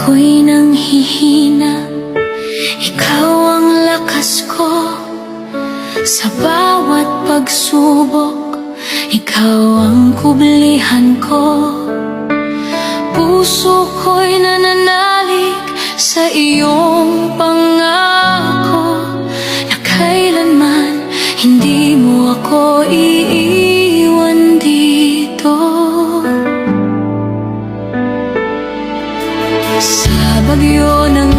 ako'y nanghihina, ikaw ang lakas ko. Sa bawat pagsubok, ikaw ang kublihan ko. Puso ko'y nananalig sa iyong pangako, na kailanman hindi mo ako iiwan dito. Sa bagyo ng